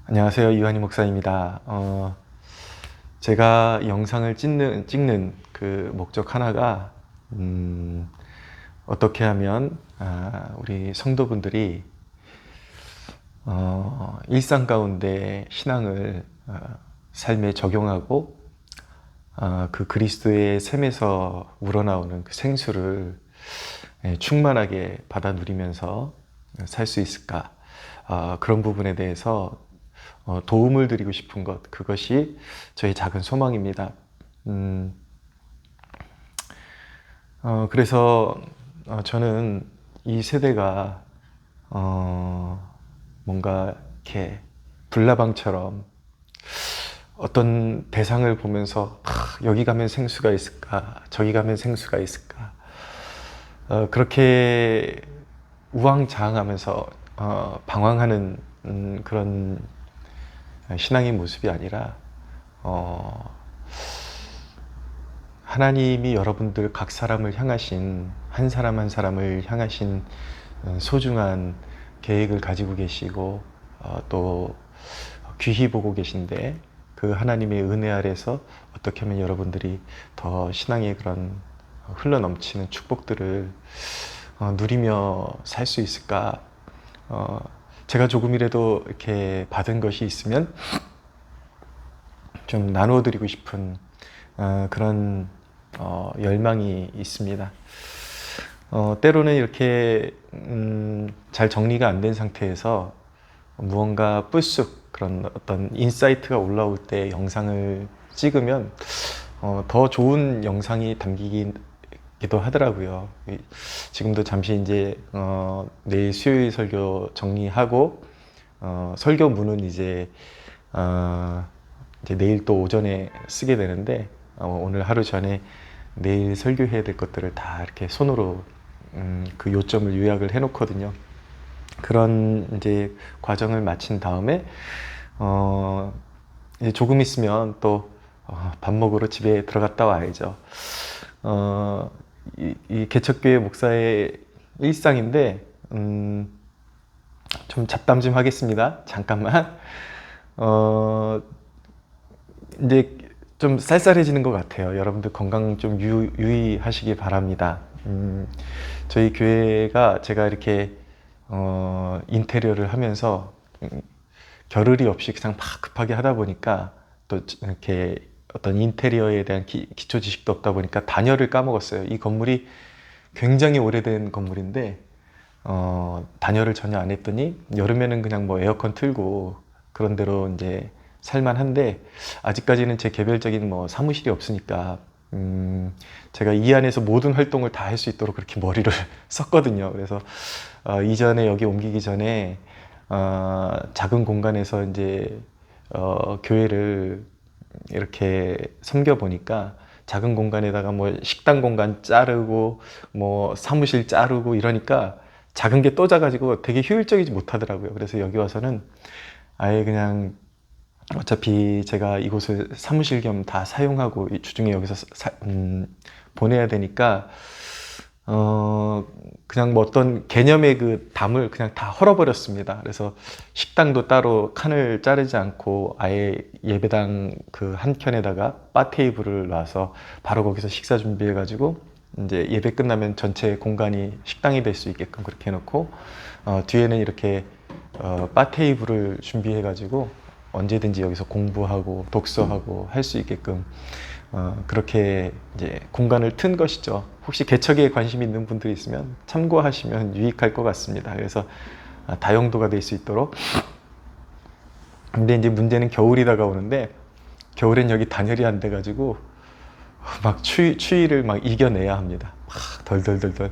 안녕하세요. 이완희 목사입니다. 제가 영상을 찍는 그 목적 하나가, 어떻게 하면, 우리 성도분들이, 일상 가운데 신앙을, 삶에 적용하고, 그 그리스도의 샘에서 우러나오는 그 생수를 충만하게 받아 누리면서 살 수 있을까? 그런 부분에 대해서 도움을 드리고 싶은 것, 그것이 저의 작은 소망입니다. 그래서 저는 이 세대가 뭔가 이렇게 불나방처럼 어떤 대상을 보면서 여기 가면 생수가 있을까, 저기 가면 생수가 있을까, 그렇게 우왕좌왕하면서 방황하는 그런 신앙의 모습이 아니라, 하나님이 여러분들 각 사람을 향하신, 한 사람 한 사람을 향하신 소중한 계획을 가지고 계시고, 또 귀히 보고 계신데, 그 하나님의 은혜 아래서 어떻게 하면 여러분들이 더 신앙의 그런 흘러넘치는 축복들을 누리며 살 수 있을까? 제가 조금이라도 이렇게 받은 것이 있으면 좀 나누어 드리고 싶은 그런 열망이 있습니다. 때로는 이렇게 잘 정리가 안 된 상태에서 무언가 불쑥 그런 어떤 인사이트가 올라올 때 영상을 찍으면 더 좋은 영상이 담기기도 하더라고요. 지금도 잠시 이제 내일 수요일 설교 정리하고, 설교문은 이제 내일 또 오전에 쓰게 되는데, 오늘 하루 전에 내일 설교해야 될 것들을 다 이렇게 손으로 그 요점을 요약을 해 놓거든요. 그런 이제 과정을 마친 다음에 이제 조금 있으면 또 밥 먹으러 집에 들어갔다 와야죠. 이 개척교회 목사의 일상인데, 좀 잡담 좀 하겠습니다. 잠깐만. 이제 좀 쌀쌀해지는 것 같아요. 여러분들 건강 좀 유의하시기 바랍니다. 저희 교회가 제가 이렇게 인테리어를 하면서 겨를이 없이 그냥 막 급하게 하다 보니까, 또 이렇게 어떤 인테리어에 대한 기초 지식도 없다 보니까 단열을 까먹었어요. 이 건물이 굉장히 오래된 건물인데, 단열을 전혀 안 했더니 여름에는 그냥 뭐 에어컨 틀고 그런 대로 이제 살만한데, 아직까지는 제 개별적인 뭐 사무실이 없으니까 제가 이 안에서 모든 활동을 다 할 수 있도록 그렇게 머리를 썼거든요. 그래서 이전에 여기 옮기기 전에 작은 공간에서 이제 교회를 이렇게 섬겨 보니까, 작은 공간에다가 뭐 식당 공간 자르고 뭐 사무실 자르고 이러니까 작은 게 또 작아지고 되게 효율적이지 못하더라고요. 그래서 여기 와서는 아예 그냥, 어차피 제가 이곳을 사무실 겸 다 사용하고 주중에 여기서 보내야 되니까, 그냥 뭐 어떤 개념의 그 담을 그냥 다 헐어버렸습니다. 그래서 식당도 따로 칸을 자르지 않고 아예 예배당 그 한켠에다가 바 테이블을 놔서 바로 거기서 식사 준비해가지고, 이제 예배 끝나면 전체 공간이 식당이 될 수 있게끔 그렇게 해놓고, 뒤에는 이렇게 바 테이블을 준비해가지고 언제든지 여기서 공부하고 독서하고 할 수 있게끔 그렇게 이제 공간을 튼 것이죠. 혹시 개척에 관심 있는 분들이 있으면 참고하시면 유익할 것 같습니다. 그래서 다용도가 될 수 있도록. 근데 이제 문제는 겨울이 다가오는데, 겨울엔 여기 단열이 안 돼가지고 막 추위를 막 이겨내야 합니다. 막 덜덜덜덜.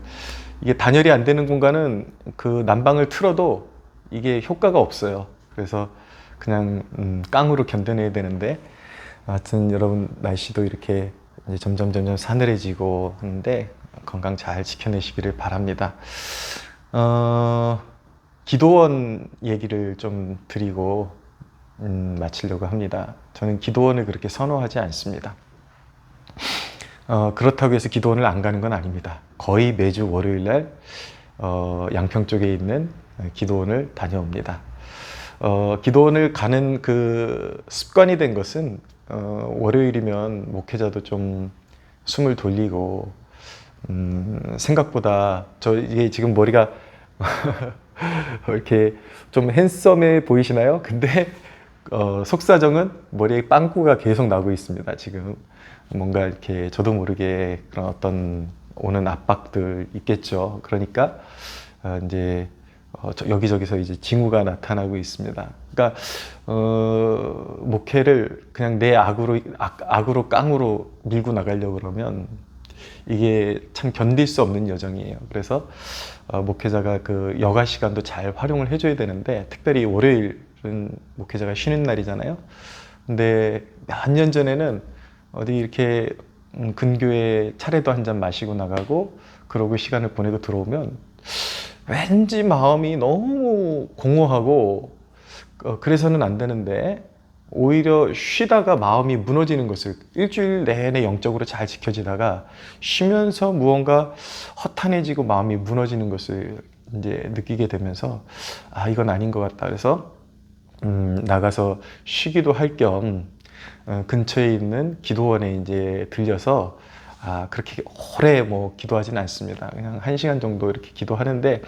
이게 단열이 안 되는 공간은 그 난방을 틀어도 이게 효과가 없어요. 그래서 그냥 깡으로 견뎌내야 되는데, 하여튼 여러분 날씨도 이렇게 이제 점점 사늘해지고 하는데 건강 잘 지켜내시기를 바랍니다. 기도원 얘기를 좀 드리고 마치려고 합니다. 저는 기도원을 그렇게 선호하지 않습니다. 그렇다고 해서 기도원을 안 가는 건 아닙니다. 거의 매주 월요일 날 양평 쪽에 있는 기도원을 다녀옵니다. 기도원을 가는 그 습관이 된 것은 월요일이면 목회자도 좀 숨을 돌리고 생각보다 이게 지금 머리가 이렇게 좀 핸섬해 보이시나요? 근데 속사정은 머리에 빵꾸가 계속 나고 있습니다. 지금 뭔가 이렇게 저도 모르게 그런 어떤 오는 압박들 있겠죠. 그러니까 이제 여기저기서 이제 징후가 나타나고 있습니다. 그러니까 목회를 그냥 내 악으로 깡으로 밀고 나가려고 그러면 이게 참 견딜 수 없는 여정이에요. 그래서 목회자가 그 여가 시간도 잘 활용을 해줘야 되는데, 특별히 월요일은 목회자가 쉬는 날이잖아요. 근데 몇 년 전에는 어디 이렇게 근교에 차례도 한 잔 마시고 나가고 그러고 시간을 보내고 들어오면 왠지 마음이 너무 공허하고 그래서는 안 되는데, 오히려 쉬다가 마음이 무너지는 것을, 일주일 내내 영적으로 잘 지켜지다가 쉬면서 무언가 허탄해지고 마음이 무너지는 것을 이제 느끼게 되면서 이건 아닌 것 같다. 그래서 나가서 쉬기도 할 겸 근처에 있는 기도원에 이제 들려서 그렇게 오래 뭐 기도하지는 않습니다. 그냥 1시간 정도 이렇게 기도하는데,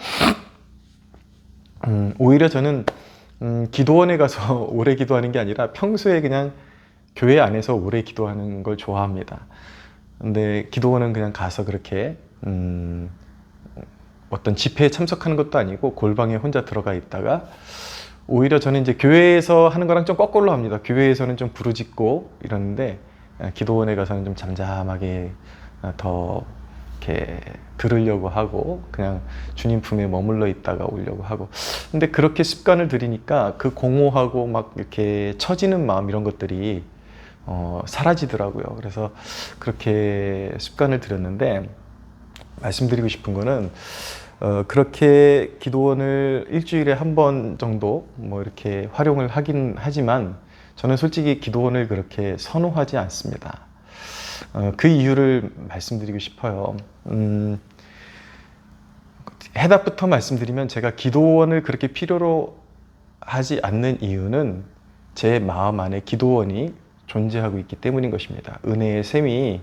오히려 저는 기도원에 가서 오래 기도하는 게 아니라 평소에 그냥 교회 안에서 오래 기도하는 걸 좋아합니다. 근데 기도원은 그냥 가서 그렇게 어떤 집회에 참석하는 것도 아니고 골방에 혼자 들어가 있다가, 오히려 저는 이제 교회에서 하는 거랑 좀 거꾸로 합니다. 교회에서는 좀 부르짖고 이러는데 기도원에 가서는 좀 잠잠하게 더 이렇게 들으려고 하고 그냥 주님 품에 머물러 있다가 오려고 하고. 근데 그렇게 습관을 들이니까 그 공허하고 막 이렇게 처지는 마음, 이런 것들이 사라지더라고요. 그래서 그렇게 습관을 들였는데, 말씀드리고 싶은 거는 그렇게 기도원을 일주일에 한 번 정도 뭐 이렇게 활용을 하긴 하지만, 저는 솔직히 기도원을 그렇게 선호하지 않습니다. 그 이유를 말씀드리고 싶어요. 해답부터 말씀드리면, 제가 기도원을 그렇게 필요로 하지 않는 이유는 제 마음 안에 기도원이 존재하고 있기 때문인 것입니다. 은혜의 샘이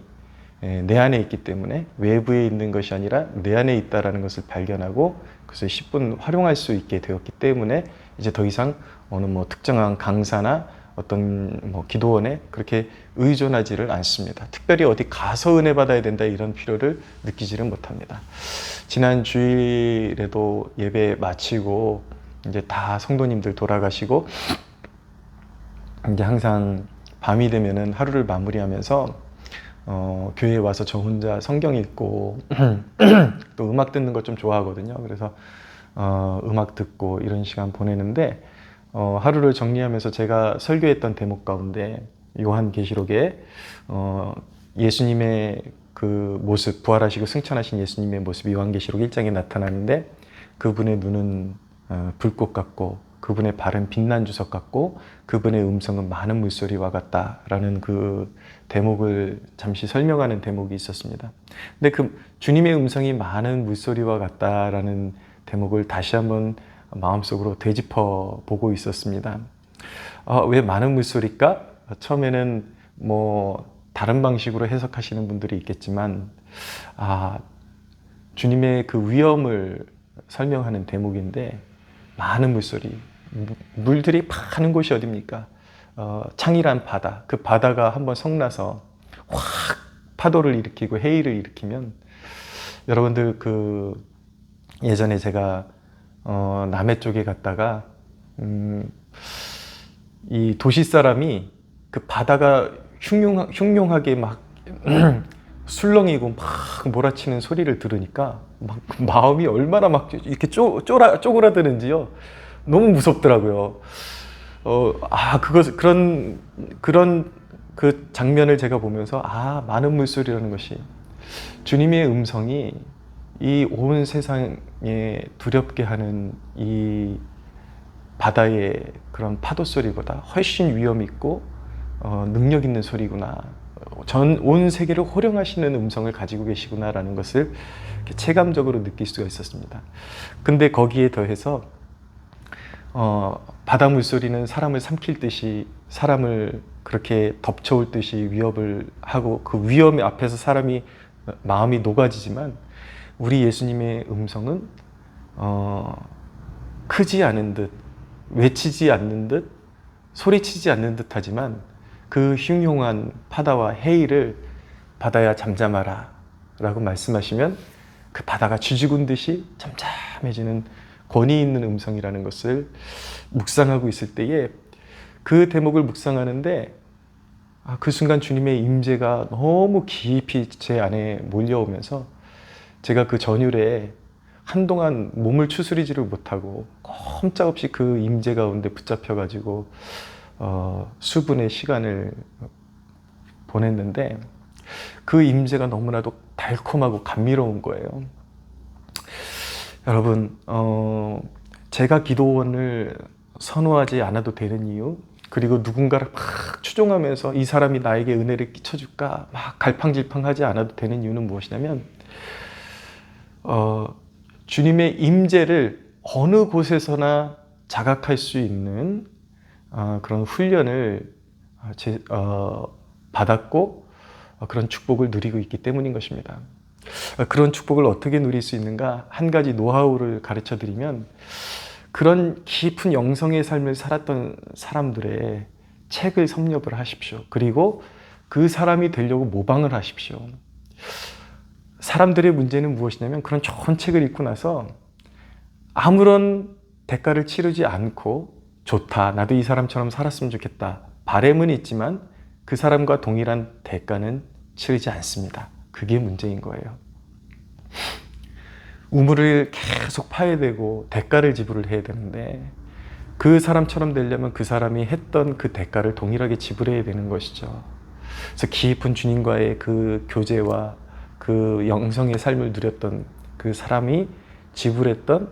내 안에 있기 때문에, 외부에 있는 것이 아니라 내 안에 있다는 것을 발견하고 그것을 10분 활용할 수 있게 되었기 때문에, 이제 더 이상 어느 뭐 특정한 강사나 어떤 뭐 기도원에 그렇게 의존하지를 않습니다. 특별히 어디 가서 은혜 받아야 된다 이런 필요를 느끼지를 못합니다. 지난 주일에도 예배 마치고 이제 다 성도님들 돌아가시고, 이제 항상 밤이 되면은 하루를 마무리하면서 교회에 와서 저 혼자 성경 읽고 또 음악 듣는 걸 좀 좋아하거든요. 그래서 음악 듣고 이런 시간 보내는데, 하루를 정리하면서 제가 설교했던 대목 가운데 요한계시록에 예수님의 그 모습, 부활하시고 승천하신 예수님의 모습이 요한계시록 1장에 나타나는데, 그분의 눈은 불꽃 같고 그분의 발은 빛난 주석 같고 그분의 음성은 많은 물소리와 같다라는 그 대목을 잠시 설명하는 대목이 있었습니다. 근데 그 주님의 음성이 많은 물소리와 같다라는 대목을 다시 한번 마음속으로 되짚어 보고 있었습니다. 왜 많은 물소리일까? 처음에는 뭐 다른 방식으로 해석하시는 분들이 있겠지만, 주님의 그 위엄을 설명하는 대목인데, 많은 물소리, 물들이 많은 곳이 어딥니까? 창이란 바다, 그 바다가 한번 성나서 확 파도를 일으키고 해일을 일으키면, 여러분들 그 예전에 제가 남해 쪽에 갔다가 이 도시 사람이 그 바다가 흉흉하게 막 술렁이고 막 몰아치는 소리를 들으니까 막 마음이 얼마나 막 이렇게 쪼그라드는지요. 너무 무섭더라고요. 그런 그 장면을 제가 보면서, 많은 물소리라는 것이, 주님의 음성이 이 온 세상에 두렵게 하는 이 바다의 그런 파도 소리보다 훨씬 위험 있고 능력 있는 소리구나, 온 세계를 호령하시는 음성을 가지고 계시구나라는 것을 체감적으로 느낄 수가 있었습니다. 근데 거기에 더해서 바다 물소리는 사람을 삼킬 듯이, 사람을 그렇게 덮쳐올 듯이 위협을 하고, 그 위험 앞에서 사람이 마음이 녹아지지만, 우리 예수님의 음성은 크지 않은 듯, 외치지 않는 듯, 소리치지 않는 듯 하지만, 그 흉흉한 바다와 해일을 바다야 잠잠하라 라고 말씀하시면 그 바다가 쥐죽은 듯이 잠잠해지는 권위 있는 음성이라는 것을 묵상하고 있을 때에, 그 대목을 묵상하는데 그 순간 주님의 임재가 너무 깊이 제 안에 몰려오면서, 제가 그 전율에 한동안 몸을 추스리지를 못하고 꼼짝없이 그 임재 가운데 붙잡혀가지고 수분의 시간을 보냈는데, 그 임재가 너무나도 달콤하고 감미로운 거예요. 여러분, 제가 기도원을 선호하지 않아도 되는 이유, 그리고 누군가를 막 추종하면서 이 사람이 나에게 은혜를 끼쳐줄까 막 갈팡질팡하지 않아도 되는 이유는 무엇이냐면, 주님의 임재를 어느 곳에서나 자각할 수 있는 그런 훈련을 받았고, 그런 축복을 누리고 있기 때문인 것입니다. 그런 축복을 어떻게 누릴 수 있는가, 한 가지 노하우를 가르쳐 드리면, 그런 깊은 영성의 삶을 살았던 사람들의 책을 섭렵을 하십시오. 그리고 그 사람이 되려고 모방을 하십시오. 사람들의 문제는 무엇이냐면, 그런 좋은 책을 읽고 나서 아무런 대가를 치르지 않고, 좋다, 나도 이 사람처럼 살았으면 좋겠다, 바람은 있지만 그 사람과 동일한 대가는 치르지 않습니다. 그게 문제인 거예요. 우물을 계속 파야 되고 대가를 지불을 해야 되는데, 그 사람처럼 되려면 그 사람이 했던 그 대가를 동일하게 지불해야 되는 것이죠. 그래서 깊은 주님과의 그 교제와 그 영성의 삶을 누렸던 그 사람이 지불했던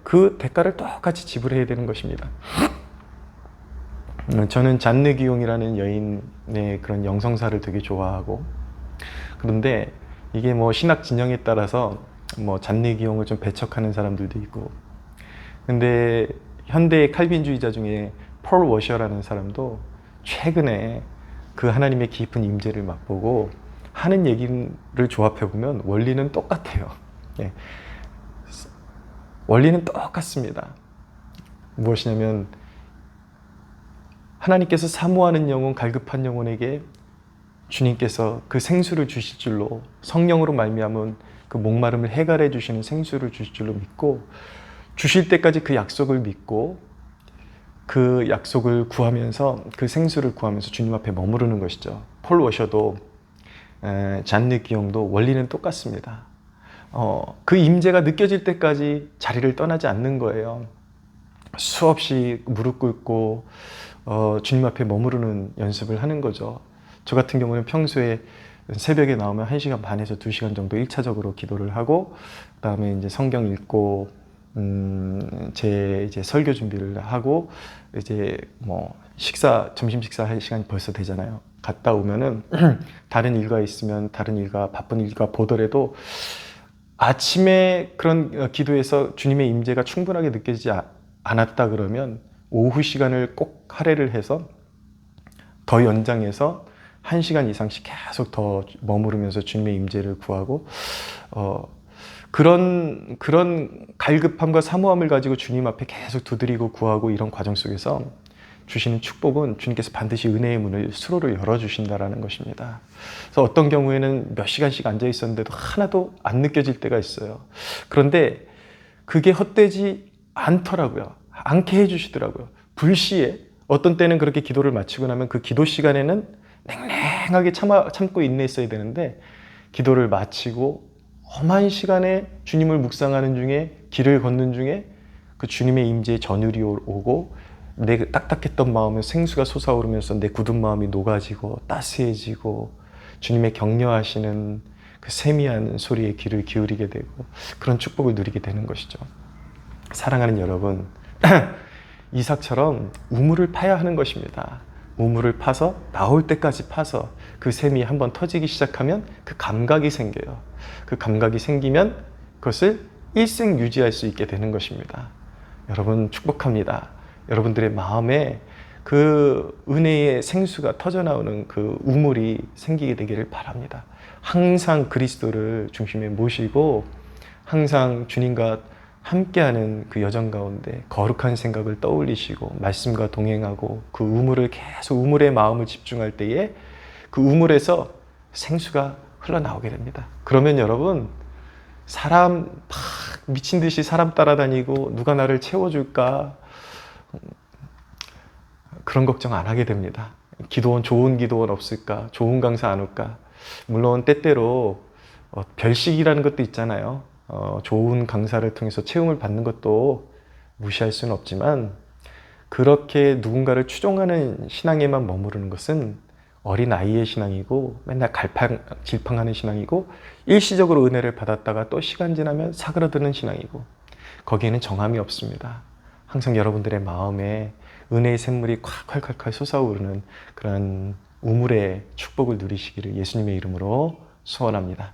그 대가를 똑같이 지불해야 되는 것입니다. 저는 잔느 기용이라는 여인의 그런 영성사를 되게 좋아하고, 그런데 이게 뭐 신학 진영에 따라서 뭐 잔느 기용을 좀 배척하는 사람들도 있고, 근데 현대의 칼빈주의자 중에 폴 워셔라는 사람도 최근에 그 하나님의 깊은 임재를 맛보고 하는 얘기를 조합해 보면 원리는 똑같아요. 예. 원리는 똑같습니다. 무엇이냐면, 하나님께서 사모하는 영혼, 갈급한 영혼에게 주님께서 그 생수를 주실 줄로, 성령으로 말미암은 그 목마름을 해결해 주시는 생수를 주실 줄로 믿고, 주실 때까지 그 약속을 믿고 그 약속을 구하면서, 그 생수를 구하면서 주님 앞에 머무르는 것이죠. 폴 워셔도 잔느 기용도 원리는 똑같습니다. 그 임재가 느껴질 때까지 자리를 떠나지 않는 거예요. 수없이 무릎 꿇고 주님 앞에 머무르는 연습을 하는 거죠. 저 같은 경우는 평소에 새벽에 나오면 1시간 반에서 2시간 정도 1차적으로 기도를 하고, 그 다음에 이제 성경 읽고, 제 이제 설교 준비를 하고, 이제 뭐 점심 식사할 시간이 벌써 되잖아요. 갔다 오면은 다른 일과 있으면 다른 일과, 바쁜 일과 보더라도 아침에 그런 기도에서 주님의 임재가 충분하게 느껴지지 않았다 그러면 오후 시간을 꼭 할애를 해서 더 연장해서 1시간 이상씩 계속 더 머무르면서 주님의 임재를 구하고, 그런 갈급함과 사모함을 가지고 주님 앞에 계속 두드리고 구하고, 이런 과정 속에서 주시는 축복은 주님께서 반드시 은혜의 문을, 수로를 열어주신다라는 것입니다. 그래서 어떤 경우에는 몇 시간씩 앉아 있었는데도 하나도 안 느껴질 때가 있어요. 그런데 그게 헛되지 않더라고요. 않게 해주시더라고요. 불시에, 어떤 때는 그렇게 기도를 마치고 나면 그 기도 시간에는 냉랭하게 참고 인내했어야 되는데, 기도를 마치고 험한 시간에 주님을 묵상하는 중에, 길을 걷는 중에 그 주님의 임재의 전율이 오고, 내 딱딱했던 마음에 생수가 솟아오르면서 내 굳은 마음이 녹아지고 따스해지고, 주님의 격려하시는 그 세미한 소리에 귀를 기울이게 되고, 그런 축복을 누리게 되는 것이죠. 사랑하는 여러분, 이삭처럼 우물을 파야 하는 것입니다. 우물을 파서 나올 때까지 파서 그 샘이 한번 터지기 시작하면 그 감각이 생겨요. 그 감각이 생기면 그것을 일생 유지할 수 있게 되는 것입니다. 여러분 축복합니다. 여러분들의 마음에 그 은혜의 생수가 터져나오는 그 우물이 생기게 되기를 바랍니다. 항상 그리스도를 중심에 모시고 항상 주님과 함께하는 그 여정 가운데 거룩한 생각을 떠올리시고 말씀과 동행하고 그 우물을 계속 우물의 마음을 집중할 때에 그 우물에서 생수가 흘러나오게 됩니다. 그러면 여러분 사람 막 미친 듯이 사람 따라다니고 누가 나를 채워줄까 그런 걱정 안 하게 됩니다. 기도원 좋은 기도원 없을까? 좋은 강사 안 올까? 물론 때때로 별식이라는 것도 있잖아요. 좋은 강사를 통해서 채움을 받는 것도 무시할 수는 없지만 그렇게 누군가를 추종하는 신앙에만 머무르는 것은 어린 아이의 신앙이고 맨날 갈팡질팡하는 신앙이고 일시적으로 은혜를 받았다가 또 시간 지나면 사그라드는 신앙이고 거기에는 정함이 없습니다. 항상 여러분들의 마음에 은혜의 샘물이 콸콸콸콸 솟아오르는 그런 우물의 축복을 누리시기를 예수님의 이름으로 소원합니다.